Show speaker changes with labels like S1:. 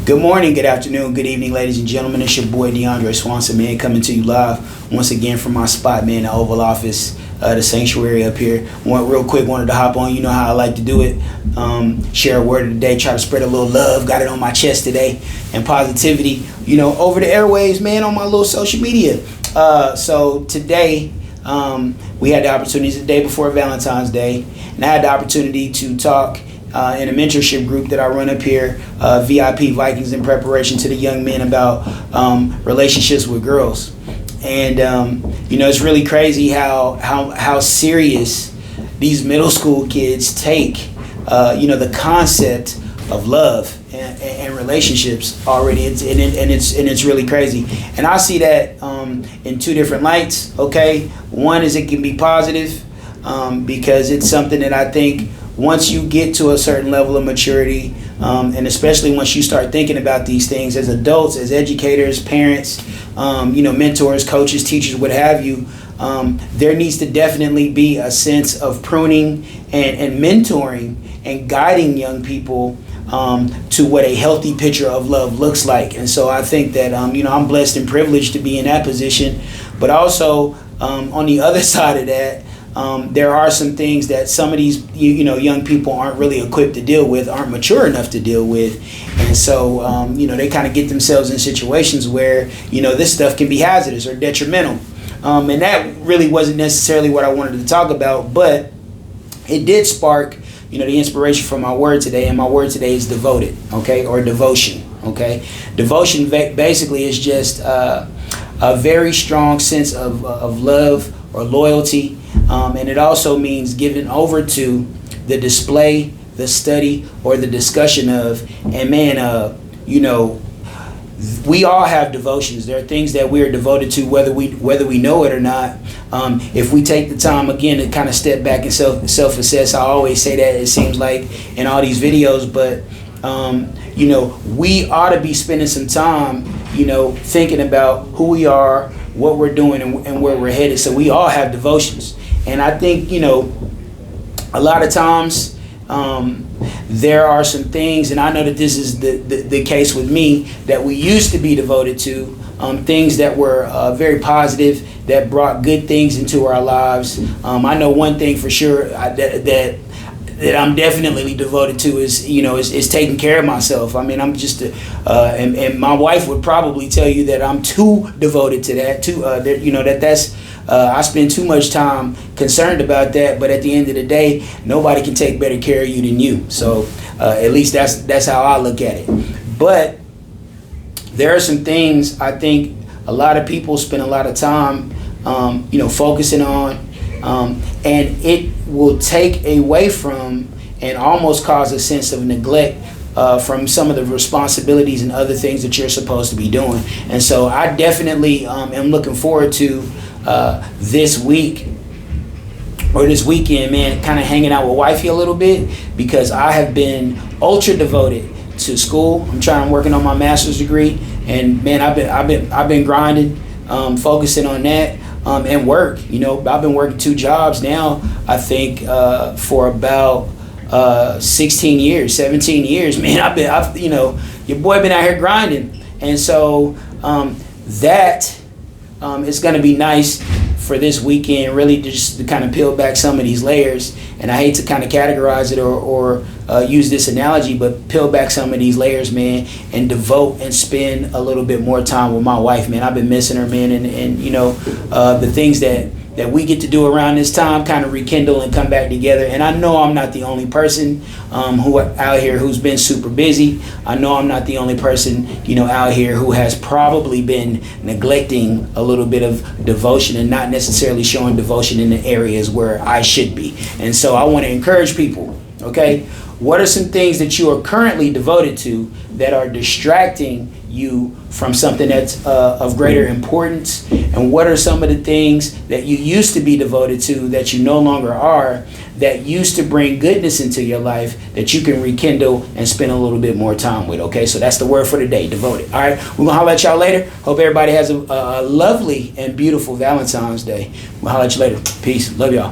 S1: Good morning, good afternoon, good evening, ladies and gentlemen. It's your boy DeAndre Swanson, man, coming to you live once again from my spot, man, the Oval Office, the sanctuary up here. Wanted to hop on. You know how I like to do it. Share a word of the day, try to spread a little love. Got it on my chest today, and positivity. Over the airwaves, man, on my little social media. So today, we had the opportunity the day before Valentine's Day, and I had the opportunity to talk in a mentorship group that I run up here, VIP Vikings, in preparation to the young men about relationships with girls. And it's really crazy how serious these middle school kids take the concept of love and relationships already. It's really crazy. And I see that in two different lights. Okay, one is it can be positive because it's something that I think once you get to a certain level of maturity, and especially once you start thinking about these things as adults, as educators, parents, mentors, coaches, teachers, what have you, there needs to definitely be a sense of pruning and mentoring and guiding young people to what a healthy picture of love looks like. And so I think that, I'm blessed and privileged to be in that position. But also, on the other side of that, there are some things that some of these young people aren't really equipped to deal with, aren't mature enough to deal with, and so they kind of get themselves in situations where this stuff can be hazardous or detrimental, and that really wasn't necessarily what I wanted to talk about, but it did spark the inspiration for my word today, and my word today is devoted, okay, or devotion, okay. Devotion basically is just a very strong sense of love or loyalty. And it also means given over to the display, the study, or the discussion of. And man, we all have devotions. There are things that we are devoted to, whether we know it or not. If we take the time again to kind of step back and self-assess, I always say that it seems like in all these videos, but we ought to be spending some time, thinking about who we are, what we're doing, and where we're headed. So we all have devotions. And I think, a lot of times there are some things, and I know that this is the case with me, that we used to be devoted to, things that were very positive, that brought good things into our lives. I know one thing for sure that I'm definitely devoted to is taking care of myself. I mean, I'm just, and my wife would probably tell you that I'm too devoted to that. That's I spend too much time concerned about that. But at the end of the day, nobody can take better care of you than you. So at least that's how I look at it. But there are some things I think a lot of people spend a lot of time, focusing on. And it will take away from and almost cause a sense of neglect from some of the responsibilities and other things that you're supposed to be doing. And so I definitely am looking forward to this week or this weekend, man, kind of hanging out with wifey a little bit, because I have been ultra devoted to school. I'm working on my master's degree, and man, I've been grinding, focusing on that. And work, I've been working 2 jobs now, I think, for about 16 years, 17 years, man. Your boy been out here grinding. And so that is going to be nice for this weekend, really just to kind of peel back some of these layers. And I hate to kind of categorize it or use this analogy, but peel back some of these layers, man, and devote and spend a little bit more time with my wife, man. I've been missing her, man, and the things that we get to do around this time kind of rekindle and come back together. And I know I'm not the only person who out here who's been super busy. I know I'm not the only person, out here who has probably been neglecting a little bit of devotion and not necessarily showing devotion in the areas where I should be. And so I want to encourage people, okay? What are some things that you are currently devoted to that are distracting you from something that's of greater importance? And what are some of the things that you used to be devoted to that you no longer are, that used to bring goodness into your life that you can rekindle and spend a little bit more time with? Okay, so that's the word for today, devoted. All right, we're gonna holler at y'all later. Hope everybody has a lovely and beautiful Valentine's Day. We'll holler at you later. Peace. Love y'all.